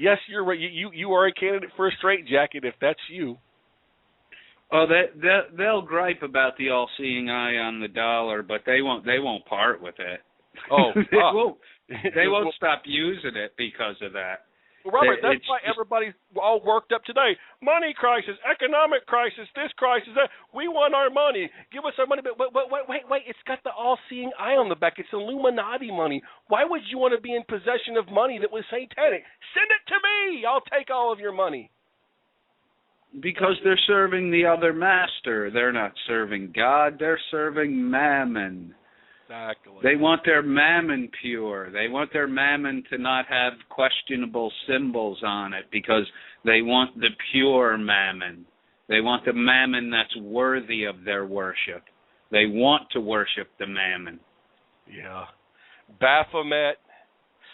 yes, you're right. You are a candidate for a straitjacket if that's you. Oh, they'll gripe about the all-seeing eye on the dollar, but they won't part with it. Oh, they won't stop using it because of that. Well, Robert, that's why everybody's all worked up today. Money crisis, economic crisis, this crisis, that. We want our money. Give us our money. But wait. It's got the all-seeing eye on the back. It's Illuminati money. Why would you want to be in possession of money that was satanic? Send it to me. I'll take all of your money. Because they're serving the other master. They're not serving God. They're serving Mammon. Exactly. They want their Mammon pure. They want their Mammon to not have questionable symbols on it because they want the pure Mammon. They want the Mammon that's worthy of their worship. They want to worship the Mammon. Yeah. Baphomet,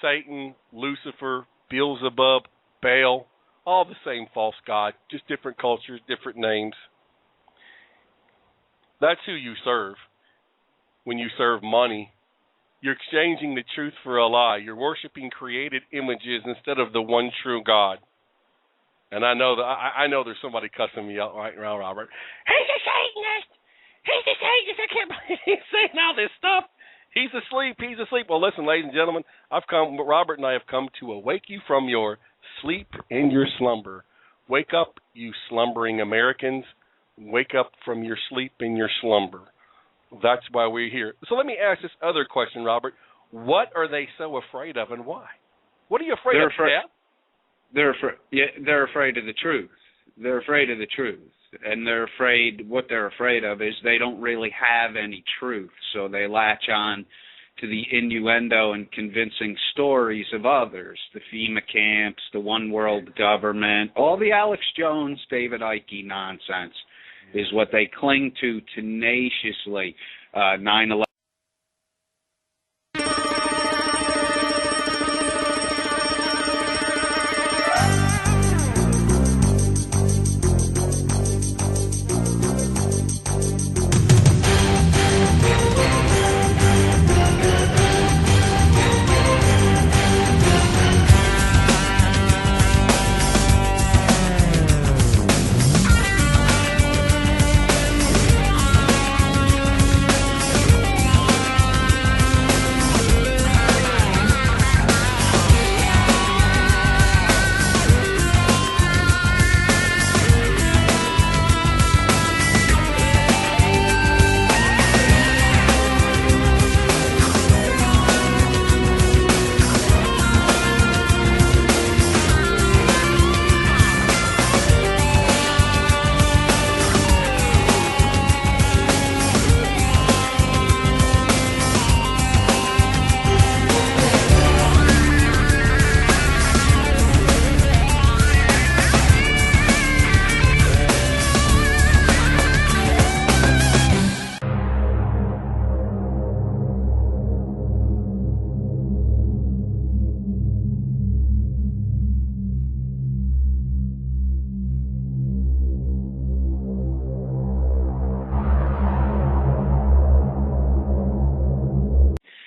Satan, Lucifer, Beelzebub, Baal, all the same false god, just different cultures, different names. That's who you serve. When you serve money, you're exchanging the truth for a lie. You're worshiping created images instead of the one true God. And I know there's somebody cussing me out right now, Robert. He's a Satanist. He's a Satanist. I can't believe he's saying all this stuff. He's asleep. Well, listen, ladies and gentlemen, Robert and I have come to awake you from your sleep and your slumber. Wake up, you slumbering Americans. Wake up from your sleep and your slumber. That's why we're here. So let me ask this other question, Robert. What are they so afraid of and why? What are you afraid of, Dad? They're afraid of the truth. They're afraid of the truth. And what they're afraid of is they don't really have any truth. So they latch on to the innuendo and convincing stories of others, the FEMA camps, the one world government, all the Alex Jones, David Icke nonsense is what they cling to tenaciously. 9/11.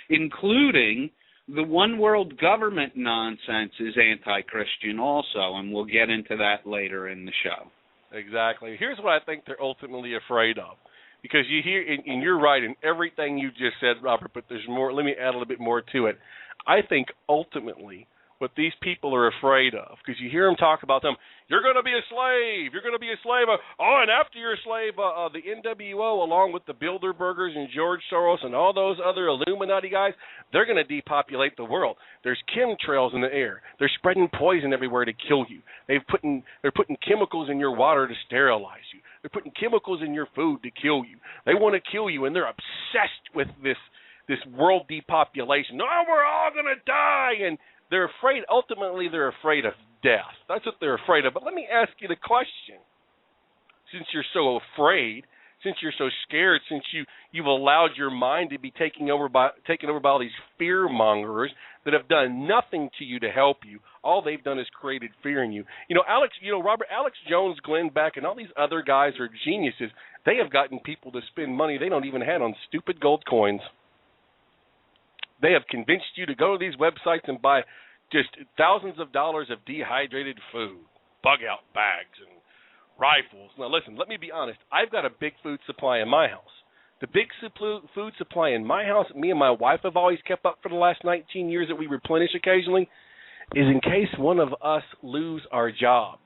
Including the one world government nonsense is anti-Christian also, and we'll get into that later in the show. Exactly. Here's what I think they're ultimately afraid of. Because you hear, and you're right in everything you just said, Robert, but there's more. Let me add a little bit more to it. I think ultimately what these people are afraid of, because you hear them talk about them, you're going to be a slave, you're going to be a slave. Oh, and after you're a slave, the NWO, along with the Bilderbergers and George Soros and all those other Illuminati guys, they're going to depopulate the world. There's chemtrails in the air. They're spreading poison everywhere to kill you. They're putting chemicals in your water to sterilize you. They're putting chemicals in your food to kill you. They want to kill you, and they're obsessed with this world depopulation. Oh, we're all going to die, and they're afraid. Ultimately, they're afraid of death. That's what they're afraid of. But let me ask you the question. Since you're so afraid, since you're so scared, since you've allowed your mind to be taken over by all these fear mongers that have done nothing to you to help you, all they've done is created fear in you. Robert, Alex Jones, Glenn Beck, and all these other guys are geniuses. They have gotten people to spend money they don't even have on stupid gold coins. They have convinced you to go to these websites and buy just thousands of dollars of dehydrated food, bug-out bags, and rifles. Now, listen, let me be honest. I've got a big food supply in my house. The big food supply in my house, me and my wife have always kept up for the last 19 years that we replenish occasionally, is in case one of us lose our jobs.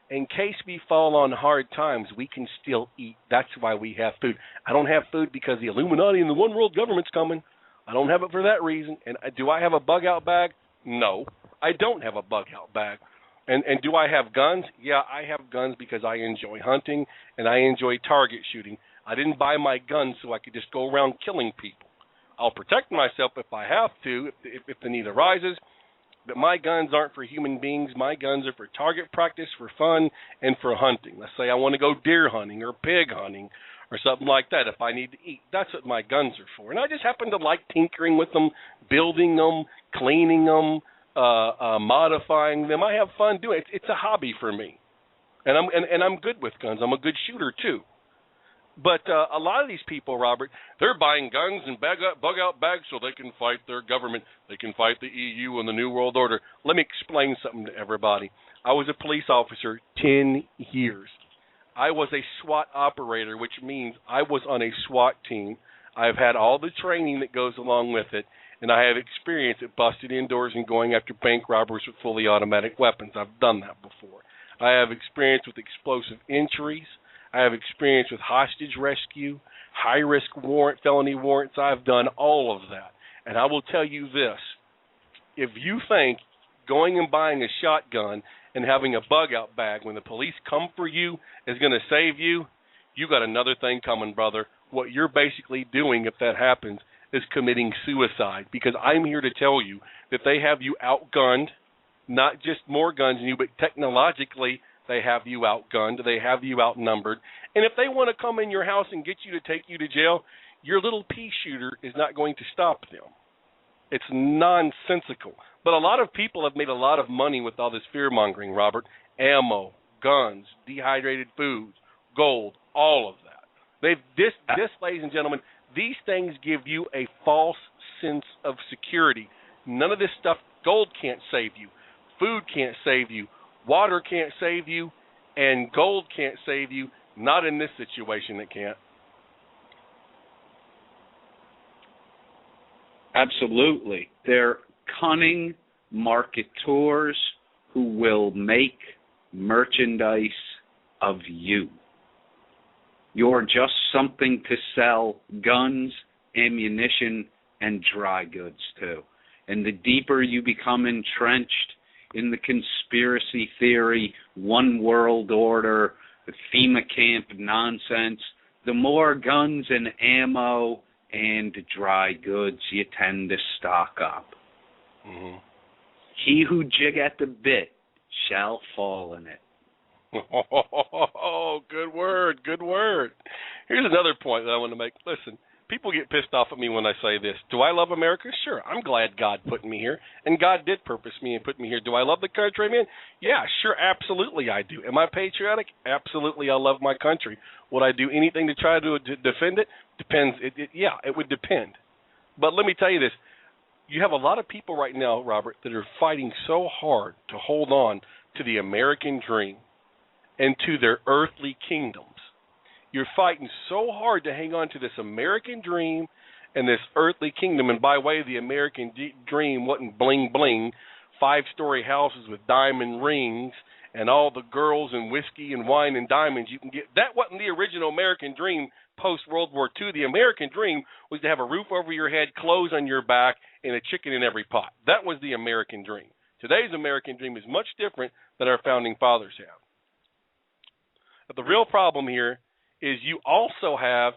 In case we fall on hard times, we can still eat. That's why we have food. I don't have food because the Illuminati and the one world government's coming. I don't have it for that reason. And do I have a bug-out bag? No, I don't have a bug-out bag. And do I have guns? Yeah, I have guns because I enjoy hunting and I enjoy target shooting. I didn't buy my guns so I could just go around killing people. I'll protect myself if I have to, if the need arises. But my guns aren't for human beings. My guns are for target practice, for fun, and for hunting. Let's say I want to go deer hunting or pig hunting or something like that if I need to eat. That's what my guns are for. And I just happen to like tinkering with them, building them, cleaning them, modifying them. I have fun doing it. It's a hobby for me. And I'm good with guns. I'm a good shooter, too. But a lot of these people, Robert, they're buying guns and bug-out bags so they can fight their government. They can fight the EU and the New World Order. Let me explain something to everybody. I was a police officer 10 years. I was a SWAT operator, which means I was on a SWAT team. I've had all the training that goes along with it, and I have experience at busting indoors and going after bank robbers with fully automatic weapons. I've done that before. I have experience with explosive entries. I have experience with hostage rescue, high-risk felony warrants. I've done all of that. And I will tell you this. If you think going and buying a shotgun and having a bug-out bag when the police come for you is going to save you, you got another thing coming, brother. What you're basically doing, if that happens, is committing suicide. Because I'm here to tell you that they have you outgunned, not just more guns than you, but technologically they have you outgunned. They have you outnumbered. And if they want to come in your house and get you to take you to jail, your little pea shooter is not going to stop them. It's nonsensical. But a lot of people have made a lot of money with all this fear-mongering, Robert. Ammo, guns, dehydrated foods, gold, all of that. This, ladies and gentlemen, these things give you a false sense of security. None of this stuff, gold can't save you. Food can't save you. Water can't save you, and gold can't save you. Not in this situation, it can't. Absolutely. They're cunning marketeurs who will make merchandise of you. You're just something to sell guns, ammunition, and dry goods to. And the deeper you become entrenched in the conspiracy theory, one world order, the FEMA camp nonsense, the more guns and ammo and dry goods you tend to stock up. Mm-hmm. He who jig at the bit shall fall in it. Oh, good word, good word. Here's another point that I want to make. Listen, people get pissed off at me when I say this. Do I love America? Sure. I'm glad God put me here, and God did purpose me and put me here. Do I love the country I'm in? Yeah, sure, absolutely I do. Am I patriotic? Absolutely, I love my country. Would I do anything to try to defend it? Depends. Yeah, it would depend. But let me tell you this. You have a lot of people right now, Robert, that are fighting so hard to hold on to the American dream and to their earthly kingdoms. You're fighting so hard to hang on to this American dream and this earthly kingdom. And by way of the American dream wasn't bling bling, 5-story houses with diamond rings and all the girls and whiskey and wine and diamonds you can get. That wasn't the original American dream post-World War II. The American dream was to have a roof over your head, clothes on your back, and a chicken in every pot. That was the American dream. Today's American dream is much different than our founding fathers have. But the real problem here is you also have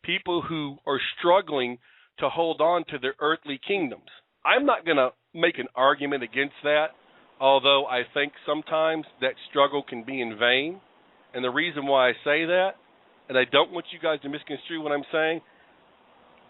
people who are struggling to hold on to their earthly kingdoms. I'm not going to make an argument against that, although I think sometimes that struggle can be in vain. And the reason why I say that, and I don't want you guys to misconstrue what I'm saying,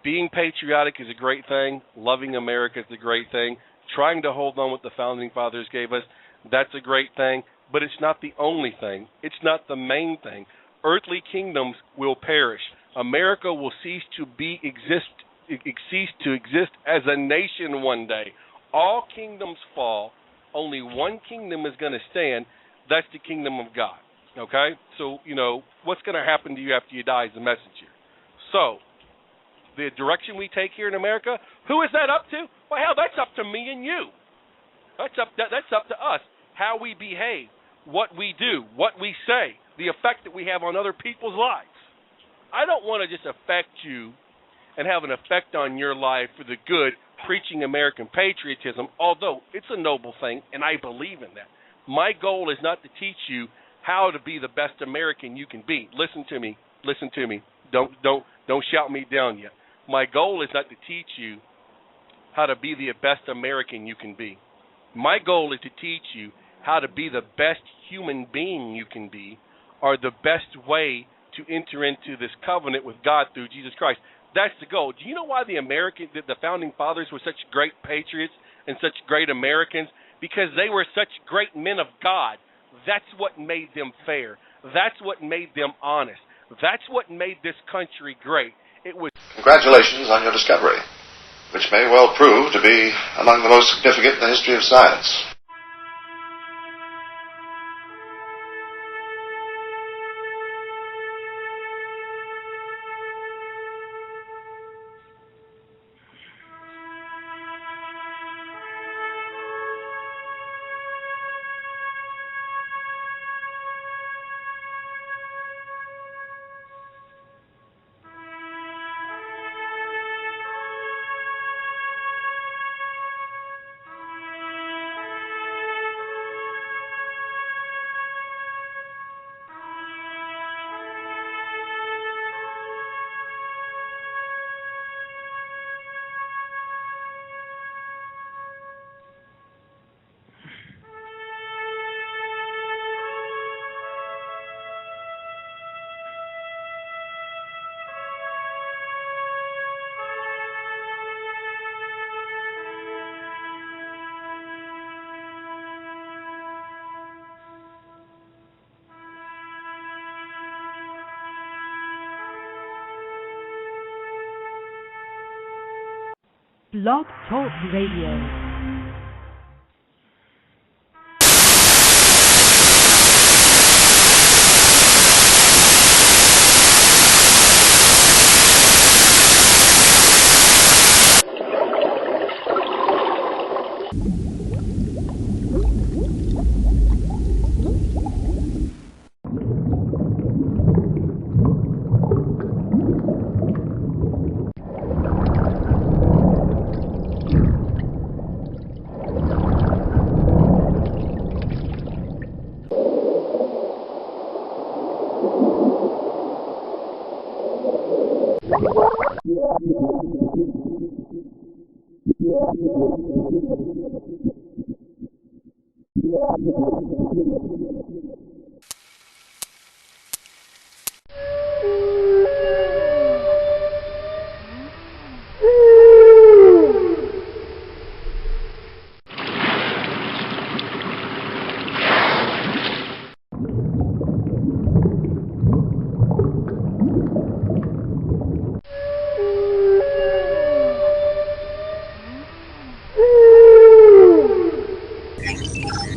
being patriotic is a great thing. Loving America is a great thing. Trying to hold on what the Founding Fathers gave us, that's a great thing. But it's not the only thing. It's not the main thing. Earthly kingdoms will perish. America will cease to exist as a nation one day. all kingdoms fall. Only one kingdom is going to stand. That's the kingdom of God. Okay? So, what's going to happen to you after you die is the message here. So, the direction we take here in America, who is that up to? Well, hell, that's up to me and you. That's up to us. How we behave, what we do, what we say, the effect that we have on other people's lives. I don't want to just affect you and have an effect on your life for the good, preaching American patriotism, although it's a noble thing, and I believe in that. My goal is not to teach you how to be the best American you can be. Listen to me. Don't shout me down yet. My goal is not to teach you how to be the best American you can be. My goal is to teach you how to be the best human being you can be, or the best way to enter into this covenant with God through Jesus Christ. That's the goal. Do you know why the founding fathers were such great patriots and such great Americans? Because they were such great men of God. That's what made them fair. That's what made them honest. That's what made this country great. It was. Congratulations on your discovery, which may well prove to be among the most significant in the history of science. Blog Talk Radio.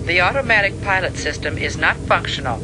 The automatic pilot system is not functional.